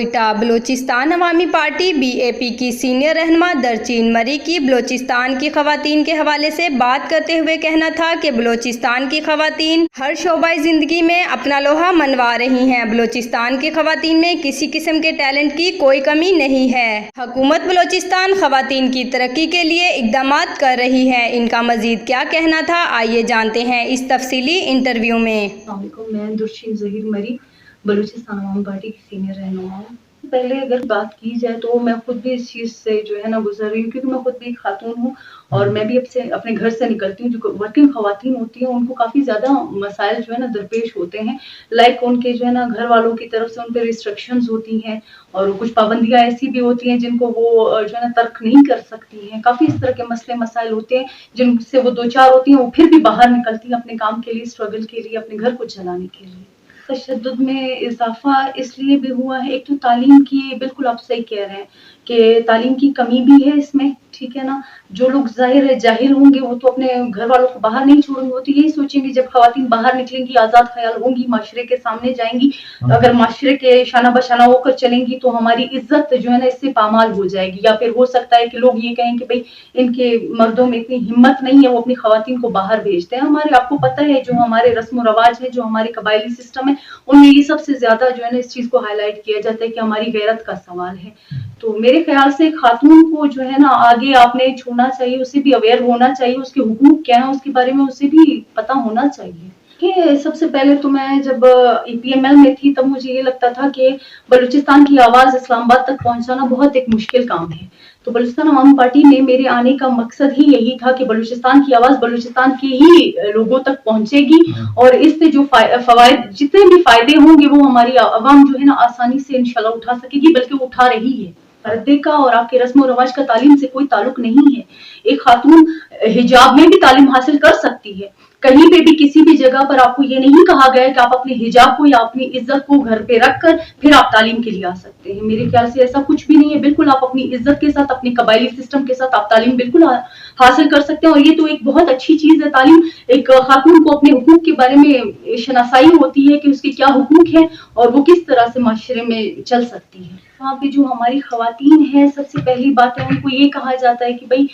कोयटा बलूचिस्तान अवामी party BAP की senior रहनुमा दरचीन मरी की बलूचिस्तान की खवातीन के हवाले से बात करते हुए कहना था कि बलूचिस्तान की खवातीन हर शोबाई ज़िंदगी में अपना लोहा मनवा रही हैं। बलूचिस्तान की खवातीन में किसी किस्म के टैलेंट की कोई कमी नहीं है। हुकूमत बलूचिस्तान खवातीन की तरक्की के लिए इक़दामात कर रही है। इनका मज़ीद क्या कहना था, आइए जानते हैं इस तफसीली इंटरव्यू में। मैं दरचीन ज़हीर मरी बलूचिस्तान अवामी पार्टी की सीनियर रहनुमा हूँ। पहले अगर बात की जाए तो मैं खुद भी इस चीज़ से जो है ना गुजर रही हूँ, क्योंकि मैं खुद भी एक खातून हूँ और मैं भी अपने घर से निकलती हूँ। जो वर्किंग खवातीन होती हैं उनको काफ़ी ज़्यादा मसाइल जो है ना दरपेश होते हैं। लाइक उनके जो है ना घर वालों की तरफ से उन पर रिस्ट्रिक्शंस होती हैं और कुछ पाबंदियाँ ऐसी भी होती हैं जिनको वो जो है ना तर्क नहीं कर सकती हैं। काफ़ी इस तरह के मसले मसाइल होते हैं जिनसे वो दो चार होती हैं, वो फिर भी बाहर निकलती हैं अपने काम के लिए, स्ट्रगल के लिए, अपने घर को चलाने के लिए। तशद्दुद में इजाफा इसलिए भी हुआ है, एक तो तालीम की, बिल्कुल आप सही कह रहे हैं कि तालीम की कमी भी है इसमें, ठीक है ना। जो लोग जाहिर है जाहिल होंगे वो तो अपने घर वालों को बाहर नहीं छोड़ेंगे, वो तो यही सोचेंगे जब खवातीन बाहर निकलेंगी, आज़ाद ख्याल होंगी, माशरे के सामने जाएंगी, अगर माशरे के शाना बशाना होकर चलेंगी तो हमारी इज्जत जो है ना इससे पामाल हो जाएगी। या फिर हो सकता है कि लोग ये कहें कि भाई इनके मर्दों में इतनी हिम्मत नहीं है, वो अपनी खवातीन को बाहर भेजते हैं। हमारे, आपको पता है जो हमारे रस्म रवाज है, जो हमारे कबायली सिस्टम है, उनमें ये सबसे ज्यादा जो है ना इस चीज को हाईलाइट किया जाता है कि हमारी गैरत का सवाल है। तो मेरे ख्याल से खातून को जो है ना आगे आपने छूना चाहिए, उसे भी अवेयर होना चाहिए, उसके हुकूक क्या है उसके बारे में उसे भी पता होना चाहिए। कि सबसे पहले तो मैं जब EPML में थी तब मुझे ये लगता था कि बलूचिस्तान की आवाज़ इस्लामाबाद तक पहुंचाना बहुत एक मुश्किल काम है। तो बलूचिस्तान अवामी पार्टी में मेरे आने का मकसद ही यही था कि बलूचिस्तान की आवाज़ बलूचिस्तान के ही लोगों तक पहुंचेगी और इससे जो फवायद, जितने भी फायदे होंगे वो हमारी आवाम जो है ना आसानी से इंशाल्लाह उठा सकेगी, बल्कि वो उठा रही है। पर्दे का और आपके रस्म और रवाज का तालीम से कोई ताल्लुक नहीं है। एक खातून हिजाब में भी तालीम हासिल कर सकती है। कहीं पे भी किसी भी जगह पर आपको ये नहीं कहा गया है कि आप अपने हिजाब को या अपनी इज्जत को घर पे रखकर फिर आप तालीम के लिए आ सकते हैं। मेरे ख्याल से ऐसा कुछ भी नहीं है। बिल्कुल आप अपनी इज्जत के साथ, अपने कबायली सिस्टम के साथ आप तालीम बिल्कुल हासिल कर सकते हैं और ये तो एक बहुत अच्छी चीज है। तालीम, एक खातून को अपने हुकूक के बारे में शनासाई होती है कि उसके क्या हुकूक है और वो किस तरह से माशरे में चल सकती है। वहाँ पे जो हमारी खवातीन है, सबसे पहली बात है उनको ये कहा जाता है कि भाई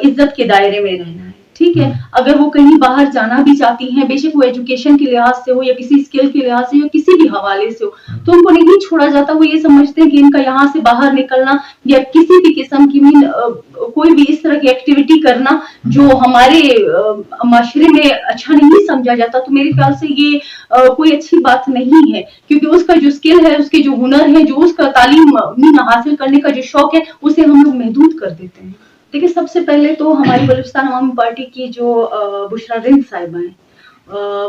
इज्जत के दायरे में रहना है, ठीक है। अगर वो कहीं बाहर जाना भी चाहती हैं, बेशक वो एजुकेशन के लिहाज से हो या किसी स्किल के लिहाज से या किसी भी हवाले से हो, तो उनको नहीं छोड़ा जाता। वो ये समझते हैं कि इनका यहाँ से बाहर निकलना या किसी भी किस्म की कोई भी इस तरह की एक्टिविटी करना जो हमारे माशरे में अच्छा नहीं समझा जाता। तो मेरे ख्याल से ये कोई अच्छी बात नहीं है, क्योंकि उसका जो स्किल है, उसके जो हुनर है, जो उसका तालीम हासिल करने का जो शौक है, उसे हम लोग महदूद कर देते हैं। देखिए, सबसे पहले तो हमारी बलूचिस्तान अवामी पार्टी की जो बुशरा रिंद साहिबा हैं,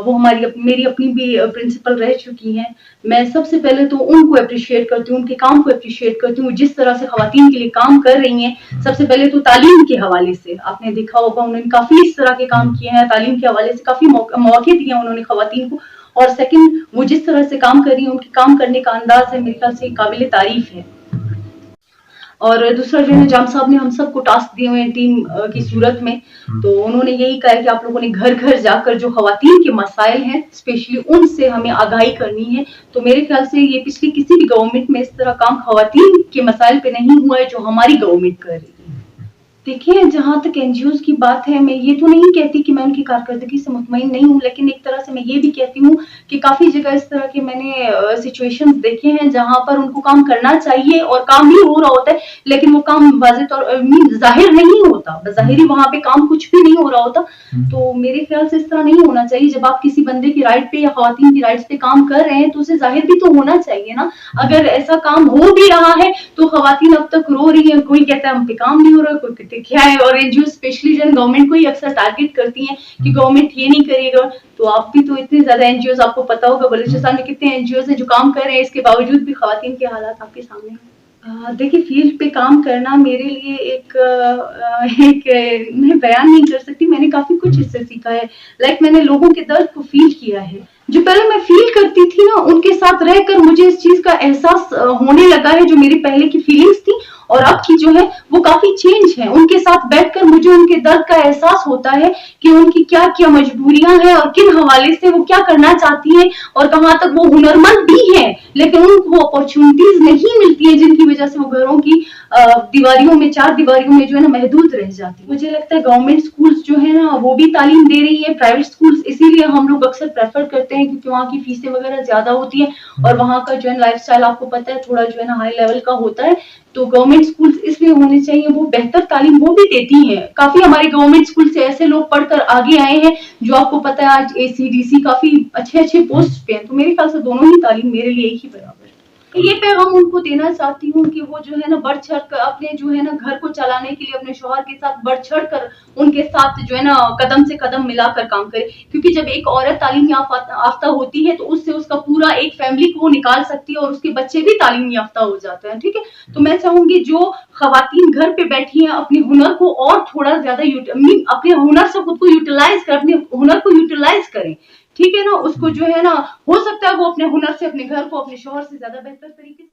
वो मेरी अपनी भी प्रिंसिपल रह चुकी हैं। मैं सबसे पहले तो उनको अप्रिशिएट करती हूँ, उनके काम को अप्रिशिएट करती हूँ, जिस तरह से खवातीन के लिए काम कर रही हैं। सबसे पहले तो तालीम के हवाले से आपने देखा होगा उन्होंने काफी इस तरह के काम किए हैं, तालीम के हवाले से काफी मौके दिए उन्होंने खवातीन को। और सेकंड, वो जिस तरह से काम कर रही है, उनके काम करने का अंदाज है मेरे ख्याल से काबिल तारीफ है। और दूसरा जो है जाम साहब ने हम सबको टास्क दिए हुए हैं टीम की सूरत में, तो उन्होंने यही कहा है कि आप लोगों ने घर घर जाकर जो खवातीन के मसाइल हैं स्पेशली उनसे हमें आगाही करनी है। तो मेरे ख्याल से ये पिछली किसी भी गवर्नमेंट में इस तरह काम खवातीन के मसाइल पे नहीं हुआ है जो हमारी गवर्नमेंट कर रही है। देखिए, जहाँ तक NGOs की बात है, मैं ये तो नहीं कहती कि मैं उनकी कारकर्दगी से मुतमईन नहीं हूँ, लेकिन एक तरह से मैं ये भी कहती हूँ कि काफ़ी जगह इस तरह के मैंने सिचुएशंस देखे हैं जहाँ पर उनको काम करना चाहिए और काम भी हो रहा होता है, लेकिन वो काम वाज़ेह तौर ज़ाहिर नहीं होता, बज़ाहिरी वहाँ पे काम कुछ भी नहीं हो रहा होता। तो मेरे ख्याल से इस तरह नहीं होना चाहिए। जब आप किसी बंदे की राइट पे या खवातीन की राइट्स पे काम कर रहे हैं तो उसे जाहिर भी तो होना चाहिए ना। अगर ऐसा काम हो भी रहा है तो खवातीन अब तक रो रही है, कोई कहता है हम पे काम नहीं हो रहा, कोई क्या है। और NGO स्पेशली जो गवर्नमेंट को ही अक्सर टारगेट करती हैं कि गवर्नमेंट ये नहीं करेगा। तो आप भी तो इतने ज्यादा NGOs, आपको पता होगा बलूचिस्तान में कितने NGOs हैं जो काम कर रहे हैं, इसके बावजूद भी खवातीन के हालात आपके सामने हैं। देखिए, फील्ड पे काम करना मेरे लिए एक मैं बयान नहीं कर सकती, मैंने काफी कुछ इससे सीखा है। लाइक मैंने लोगों के दर्द को फील किया है। जो पहले मैं फील करती थी ना, उनके साथ रहकर मुझे इस चीज का एहसास होने लगा है जो मेरी पहले की फीलिंग्स थी اور اب کی جو ہے وہ کافی چینج ہے. ان کے ساتھ بیٹھ کر مجھے ان کے درد کا احساس ہوتا ہے کہ ان کی کیا کیا مجبوریاں ہیں اور کن حوالے سے وہ کیا کرنا چاہتی ہیں اور کہاں تک وہ ہنرمند بھی ہیں لیکن ان کو اپرچونٹیز نہیں ملتی ہیں جن کی وجہ سے وہ گھروں کی دیواریوں میں چار دیواریوں میں جو ہے نا محدود رہ جاتی. مجھے لگتا ہے گورنمنٹ اسکولس جو ہے نا وہ بھی تعلیم دے رہی ہے, پرائیویٹ اسکولس اسی لیے ہم لوگ اکثر پریفر کرتے ہیں کیونکہ وہاں کی فیسیں وغیرہ زیادہ ہوتی ہیں اور وہاں کا جو ہے لائف اسٹائل آپ کو پتا ہے تھوڑا جو ہے نا ہائی لیول کا ہوتا ہے. تو گورنمنٹ اسکولس اس لیے ہونے چاہیے, وہ بہتر تعلیم وہ بھی دیتی ہیں. کافی ہمارے گورنمنٹ اسکول سے ایسے لوگ پڑھ کر آگے آئے ہیں جو آپ کو پتا ہے آج ACDC کافی اچھے پوسٹ پہ ہیں. تو میرے خیال سے دونوں ہی تعلیم میرے لیے ایک ہی برابر ہے. یہ پیغام ان کو دینا چاہتی ہوں کہ وہ جو ہے نا بڑھ چڑھ کر اپنے جو ہے نا گھر کو چلانے کے لیے اپنے شوہر کے ساتھ بڑھ چڑھ کر ان کے ساتھ جو ہے نا قدم سے قدم ملا کر کام کرے, کیونکہ جب ایک عورت تعلیم یافتہ ہوتی ہے تو اس سے اس کا پورا ایک فیملی کو نکال سکتی ہے اور اس کے بچے بھی تعلیم یافتہ ہو جاتے ہیں. ٹھیک ہے, تو میں چاہوں گی جو خواتین گھر پہ بیٹھی ہیں اپنے ہنر کو اور تھوڑا زیادہ اپنے ہنر سے خود کو یوٹیلائز کر اپنے ہنر کو یوٹیلائز کریں. ٹھیک ہے نا, اس کو جو ہے نا ہو سکتا ہے وہ اپنے ہنر سے اپنے گھر کو اپنے شوہر سے زیادہ بہتر طریقے سے